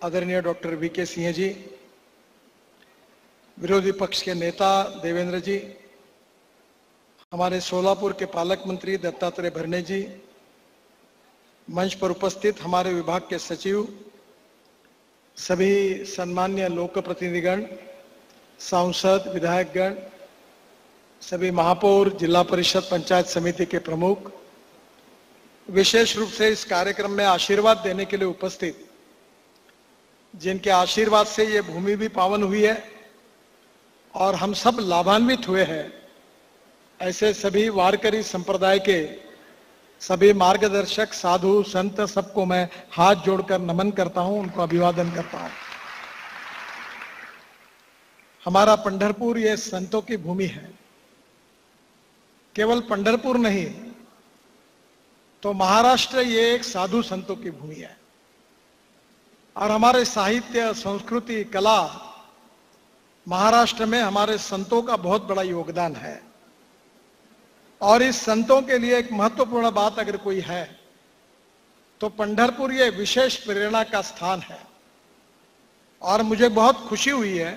आदरणीय doctor VK Singh ji, विरोधी पक्ष के नेता देवेंद्र जी, हमारे सोलापुर के पालक मंत्री दत्तात्रेय भरणे जी, मंच पर उपस्थित हमारे विभाग के सचिव, सभी सम्मान्य लोक प्रतिनिधिगण, सांसद, विधायकगण, सभी महापौर, जिला परिषद, पंचायत समिति के प्रमुख, विशेष रूप से इस कार्यक्रम में आशीर्वाद देने के लिए उपस्थित, जिनके आशीर्वाद से ये भूमि भी पावन हुई है और हम सब लाभान्वित हुए हैं, ऐसे सभी वारकरी संप्रदाय के सभी मार्गदर्शक, साधु, संत, सबको मैं हाथ जोड़कर नमन करता हूं, उनको अभिवादन करता हूं। हमारा पंढरपुर ये संतों की भूमि है। केवल पंढरपुर नहीं तो महाराष्ट्र ये एक साधु संतों की भूमि है और हमारे साहित्य, संस्कृति, कला, महाराष्ट्र में हमारे संतों का बहुत बड़ा योगदान है। और इस संतों के लिए एक महत्वपूर्ण बात अगर कोई है तो पंढरपुर ये विशेष प्रेरणा का स्थान है। और मुझे बहुत खुशी हुई है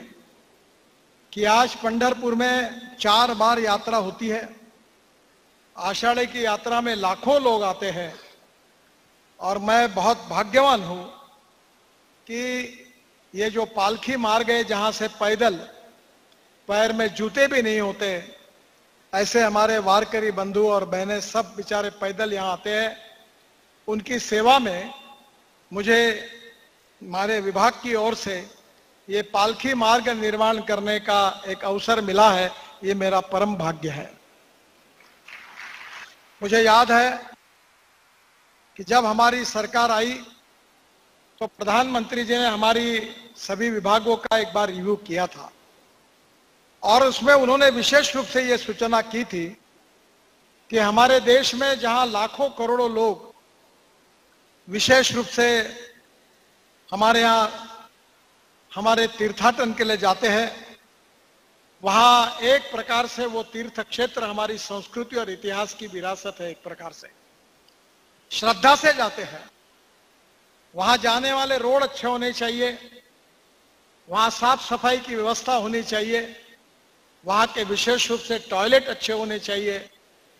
कि आज पंढरपुर में 4 बार यात्रा होती है। आषाढ़ की यात्रा में लाखों लोग आते हैं और मैं बहुत भाग्यवान हूं कि ये जो पालकी मार्ग है, जहां से पैदल पैर में जूते भी नहीं होते, ऐसे हमारे वारकरी बंधु और बहनें सब बेचारे पैदल यहाँ आते हैं। उनकी सेवा में मुझे हमारे विभाग की ओर से ये पालकी मार्ग निर्माण करने का एक अवसर मिला है, ये मेरा परम भाग्य है। मुझे याद है कि जब हमारी सरकार आई तो प्रधानमंत्री जी ने हमारी सभी विभागों का एक बार रिव्यू किया था और उसमें उन्होंने विशेष रूप से यह सूचना की थी कि हमारे देश में जहां लाखों करोड़ों लोग विशेष रूप से हमारे यहाँ हमारे तीर्थाटन के लिए जाते हैं, वहां एक प्रकार से वो तीर्थ क्षेत्र हमारी संस्कृति और इतिहास की विरासत है। एक प्रकार से श्रद्धा से जाते हैं। वहां जाने वाले रोड अच्छे होने चाहिए, वहां साफ सफाई की व्यवस्था होनी चाहिए, वहां के विशेष रूप से टॉयलेट अच्छे होने चाहिए।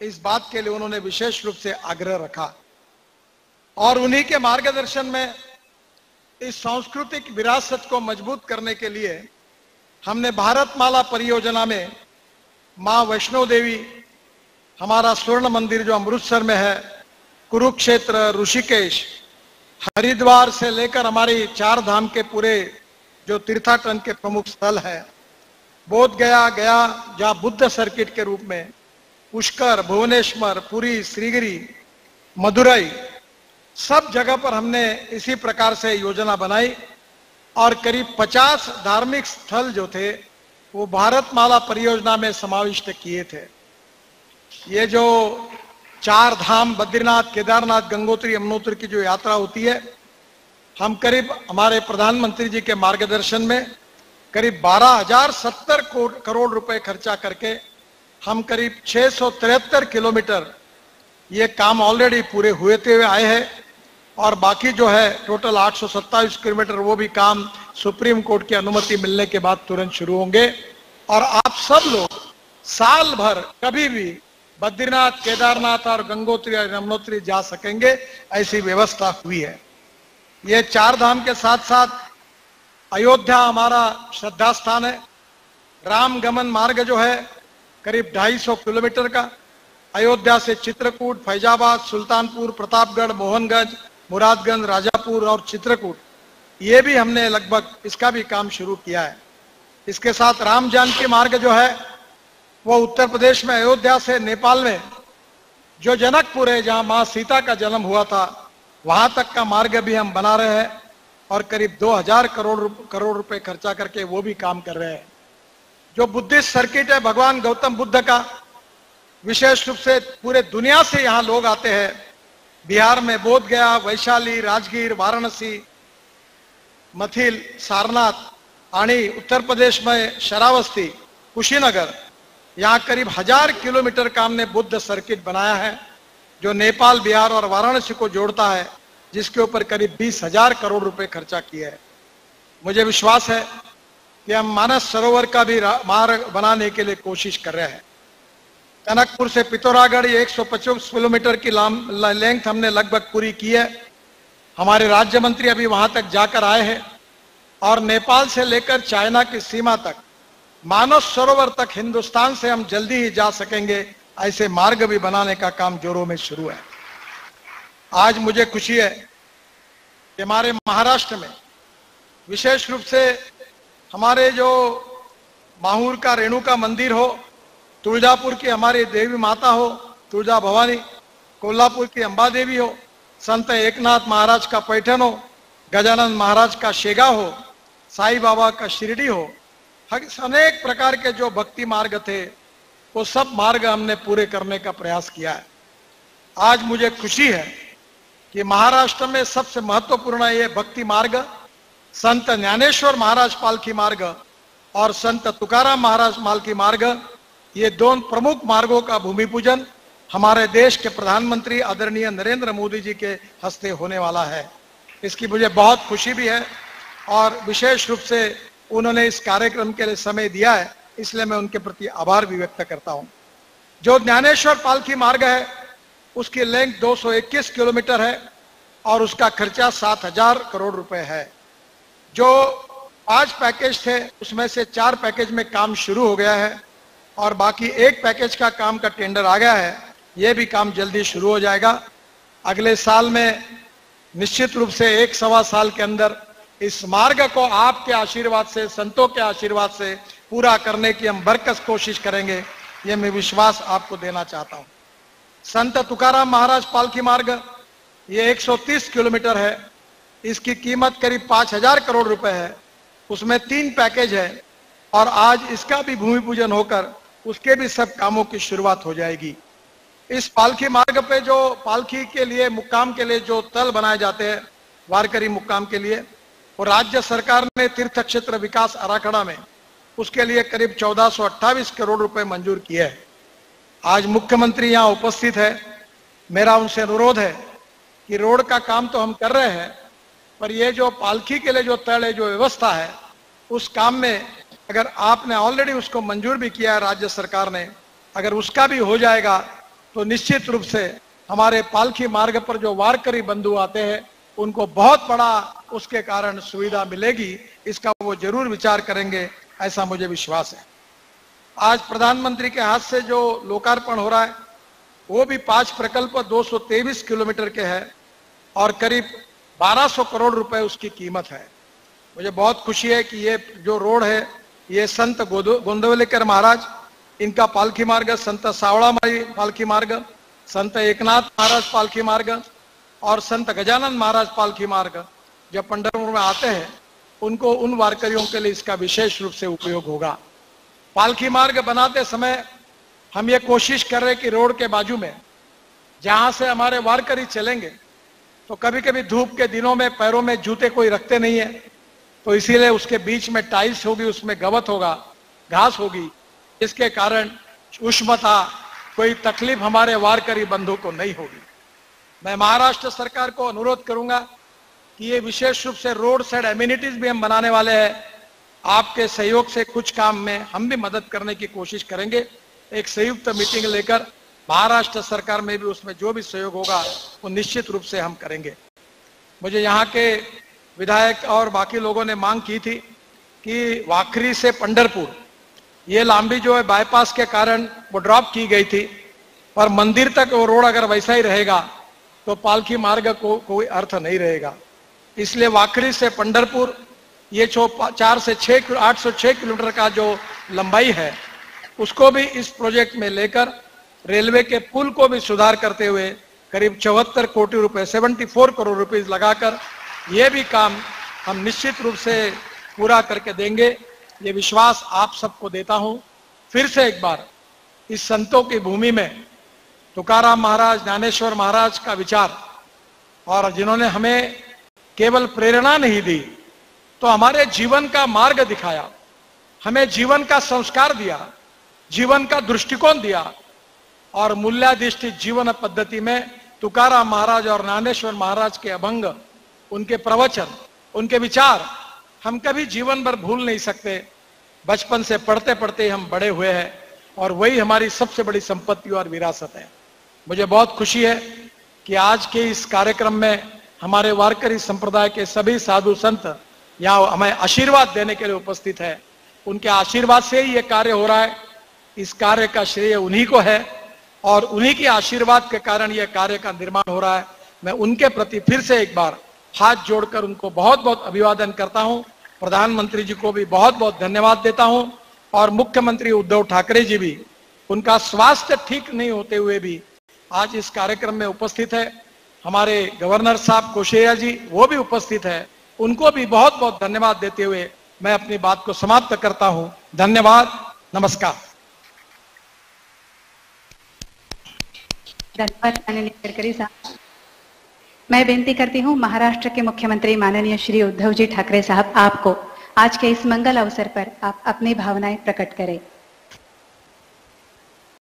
इस बात के लिए उन्होंने विशेष रूप से आग्रह रखा और उन्हीं के मार्गदर्शन में इस सांस्कृतिक विरासत को मजबूत करने के लिए हमने भारतमाला परियोजना में मां वैष्णो देवी, हमारा स्वर्ण मंदिर जो अमृतसर में है, कुरुक्षेत्र, ऋषिकेश, हरिद्वार से लेकर हमारी 4 धाम के पूरे जो तीर्थाटन के प्रमुख स्थल है, बोध गया, जहां बुद्ध सर्किट के रूप में, पुष्कर, भुवनेश्वर, पुरी, श्रीगिरी, मदुरई, सब जगह पर हमने इसी प्रकार से योजना बनाई और करीब 50 धार्मिक स्थल जो थे वो भारतमाला परियोजना में समाविष्ट किए थे। ये जो 4 धाम बद्रीनाथ, केदारनाथ, गंगोत्री, यमुनोत्री की जो यात्रा होती है, हम करीब हमारे प्रधानमंत्री जी के मार्गदर्शन में करीब 12,070 करोड़ रुपए खर्चा करके हम करीब 673 किलोमीटर ये काम ऑलरेडी पूरे हुए आए हैं और बाकी जो है टोटल 827 किलोमीटर वो भी काम सुप्रीम कोर्ट की अनुमति मिलने के बाद तुरंत शुरू होंगे। और आप सब लोग साल भर कभी भी बद्रीनाथ, केदारनाथ और गंगोत्री और यमुनोत्री जा सकेंगे, ऐसी व्यवस्था हुई है। ये 4 धाम के साथ साथ अयोध्या हमारा श्रद्धा स्थान है। राम गमन मार्ग जो है करीब 250 किलोमीटर का, अयोध्या से चित्रकूट, फैजाबाद, सुल्तानपुर, प्रतापगढ़, मोहनगंज, मुरादगंज, राजापुर और चित्रकूट, ये भी हमने लगभग इसका भी काम शुरू किया है। इसके साथ राम जानकी मार्ग जो है वो उत्तर प्रदेश में अयोध्या से नेपाल में जो जनकपुर है, जहां मां सीता का जन्म हुआ था, वहां तक का मार्ग भी हम बना रहे हैं और करीब 2000 करोड़ रुपए खर्चा करके वो भी काम कर रहे हैं। जो बुद्धिस्ट सर्किट है भगवान गौतम बुद्ध का, विशेष रूप से पूरे दुनिया से यहाँ लोग आते हैं। बिहार में बोध गया, वैशाली, राजगीर, वाराणसी, मथिल, सारनाथ, आनी, उत्तर प्रदेश में शरावस्ती, कुशीनगर, यहाँ करीब 1000 किलोमीटर का हमने बुद्ध सर्किट बनाया है जो नेपाल, बिहार और वाराणसी को जोड़ता है, जिसके ऊपर करीब 20,000 करोड़ रुपए खर्चा किया है। मुझे विश्वास है कि हम मानस सरोवर का भी मार्ग बनाने के लिए कोशिश कर रहे हैं। टनकपुर से पिथौरागढ़ ये 125 किलोमीटर की लेंथ हमने लगभग पूरी की है। हमारे राज्य मंत्री अभी वहां तक जाकर आए हैं और नेपाल से लेकर चाइना की सीमा तक मानस सरोवर तक हिंदुस्तान से हम जल्दी ही जा सकेंगे, ऐसे मार्ग भी बनाने का काम जोरों में शुरू है। आज मुझे खुशी है कि हमारे महाराष्ट्र में विशेष रूप से हमारे जो माहूर का रेणुका मंदिर हो, तुळजापुर की हमारी देवी माता हो तुळजा भवानी, कोल्हापुर की अंबा देवी हो, संत एकनाथ महाराज का पैठण हो, गजानन महाराज का शेगाव हो, साईं बाबा का शिरडी हो, अनेक प्रकार के जो भक्ति मार्ग थे वो सब मार्ग हमने पूरे करने का प्रयास किया है। आज मुझे खुशी है कि महाराष्ट्र में सबसे महत्वपूर्ण ये भक्ति मार्ग संत ज्ञानेश्वर महाराज पालकी मार्ग और संत तुकाराम महाराज पालकी मार्ग, ये दोनों प्रमुख मार्गों का भूमि पूजन हमारे देश के प्रधानमंत्री आदरणीय नरेंद्र मोदी जी के हस्ते होने वाला है। इसकी मुझे बहुत खुशी भी है और विशेष रूप से उन्होंने इस कार्यक्रम के लिए समय दिया है, इसलिए मैं उनके प्रति आभार भी व्यक्त करता हूं। जो ज्ञानेश्वर पालकी मार्ग है उसकी लेंथ 221 किलोमीटर है और उसका खर्चा 7,000 करोड़ रुपए है। जो 5 पैकेज थे उसमें से 4 पैकेज में काम शुरू हो गया है और बाकी 1 पैकेज का काम का टेंडर आ गया है। यह भी काम जल्दी शुरू हो जाएगा। अगले साल में निश्चित रूप से 1-1.25 साल के अंदर इस मार्ग को आपके आशीर्वाद से, संतों के आशीर्वाद से पूरा करने की हम बरकस कोशिश करेंगे, यह मैं विश्वास आपको देना चाहता हूं। संत तुकाराम महाराज पालकी मार्ग ये 130 किलोमीटर है, इसकी कीमत करीब 5,000 करोड़ रुपए है, उसमें 3 पैकेज है और आज इसका भी भूमि पूजन होकर उसके भी सब कामों की शुरुआत हो जाएगी। इस पालकी मार्ग पे जो पालकी के लिए मुक्काम के लिए जो तल बनाए जाते हैं वारकरी मुक्काम के लिए, वो राज्य सरकार ने तीर्थ क्षेत्र विकास आराखड़ा में उसके लिए करीब 1428 करोड़ रुपए मंजूर किए हैं। आज मुख्यमंत्री यहाँ उपस्थित है, मेरा उनसे अनुरोध है कि रोड का काम तो हम कर रहे हैं, पर ये जो पालकी के लिए जो तल है, जो व्यवस्था है, उस काम में अगर आपने ऑलरेडी उसको मंजूर भी किया है राज्य सरकार ने, अगर उसका भी हो जाएगा तो निश्चित रूप से हमारे पालकी मार्ग पर जो वारकरी बंधु आते हैं उनको बहुत बड़ा उसके कारण सुविधा मिलेगी। इसका वो जरूर विचार करेंगे, ऐसा मुझे विश्वास है। आज प्रधानमंत्री के हाथ से जो लोकार्पण हो रहा है वो भी 5 प्रकल्प 223 किलोमीटर के हैं और करीब 1200 करोड़ रुपए उसकी कीमत है। मुझे बहुत खुशी है कि ये जो रोड है ये संत गोंदवलेकर महाराज इनका पालकी मार्ग, संत सावळामाई पालकी मार्ग, संत एकनाथ महाराज पालकी मार्ग और संत गजानन महाराज पालकी मार्ग जब पंढरपुर में आते हैं उनको, उन वारकरियों के लिए इसका विशेष रूप से उपयोग होगा। पालकी मार्ग बनाते समय हम ये कोशिश कर रहे हैं कि रोड के बाजू में जहां से हमारे वारकरी चलेंगे तो कभी कभी धूप के दिनों में पैरों में जूते कोई रखते नहीं है, तो इसीलिए उसके बीच में टाइल्स होगी, उसमें गवत होगा, घास होगी, इसके कारण उष्मता, कोई तकलीफ हमारे वारकरी बंधु को नहीं होगी। मैं महाराष्ट्र सरकार को अनुरोध करूंगा कि ये विशेष रूप से रोड साइड एमिनिटीज भी हम बनाने वाले हैं। आपके सहयोग से कुछ काम में हम भी मदद करने की कोशिश करेंगे। एक संयुक्त मीटिंग लेकर महाराष्ट्र सरकार में भी उसमें जो भी सहयोग होगा वो निश्चित रूप से हम करेंगे। मुझे यहाँ के विधायक और बाकी लोगों ने मांग की थी कि वाखरी से पंढरपुर ये लांबी जो है बाईपास के कारण वो ड्रॉप की गई थी, पर मंदिर तक वो रोड अगर वैसा ही रहेगा तो पालकी मार्ग को कोई अर्थ नहीं रहेगा। इसलिए वाखरी से पंढरपुर ये 4 से 6 806 किलोमीटर का जो लंबाई है उसको भी इस प्रोजेक्ट में लेकर रेलवे के पुल को भी सुधार करते हुए करीब 74 कोटी रुपए 74 करोड़ रुपए लगाकर ये भी काम हम निश्चित रूप से पूरा करके देंगे, ये विश्वास आप सबको देता हूं। फिर से एक बार इस संतों की भूमि में तुकाराम महाराज, ज्ञानेश्वर महाराज का विचार, और जिन्होंने हमें केवल प्रेरणा नहीं दी तो हमारे जीवन का मार्ग दिखाया, हमें जीवन का संस्कार दिया, जीवन का दृष्टिकोण दिया और मूल्याधिष्ठित जीवन पद्धति में तुकाराम महाराज और ज्ञानेश्वर महाराज के अभंग, उनके प्रवचन, उनके विचार हम कभी जीवन भर भूल नहीं सकते। बचपन से पढ़ते पढ़ते हम बड़े हुए हैं और वही हमारी सबसे बड़ी संपत्ति और विरासत है। मुझे बहुत खुशी है कि आज के इस कार्यक्रम में हमारे वारकरी संप्रदाय के सभी साधु संत यहाँ हमें आशीर्वाद देने के लिए उपस्थित है। उनके आशीर्वाद से ही ये कार्य हो रहा है। इस कार्य का श्रेय उन्हीं को है और उन्हीं के आशीर्वाद के कारण यह कार्य का निर्माण हो रहा है। मैं उनके प्रति फिर से एक बार हाथ जोड़कर उनको बहुत बहुत अभिवादन करता हूं। प्रधानमंत्री जी को भी बहुत बहुत धन्यवाद देता हूं और मुख्यमंत्री उद्धव ठाकरे जी भी, उनका स्वास्थ्य ठीक नहीं होते हुए भी आज इस कार्यक्रम में उपस्थित है। हमारे गवर्नर साहब कोश्यारी जी वो भी उपस्थित है, उनको भी बहुत बहुत धन्यवाद देते हुए मैं अपनी बात को समाप्त करता हूं। धन्यवाद, नमस्कार। धन्यवाद माननीय गडकरी साहब। मैं बेनती करती हूं महाराष्ट्र के मुख्यमंत्री माननीय श्री उद्धव जी ठाकरे साहब, आपको आज के इस मंगल अवसर पर आप अपनी भावनाएं प्रकट करें।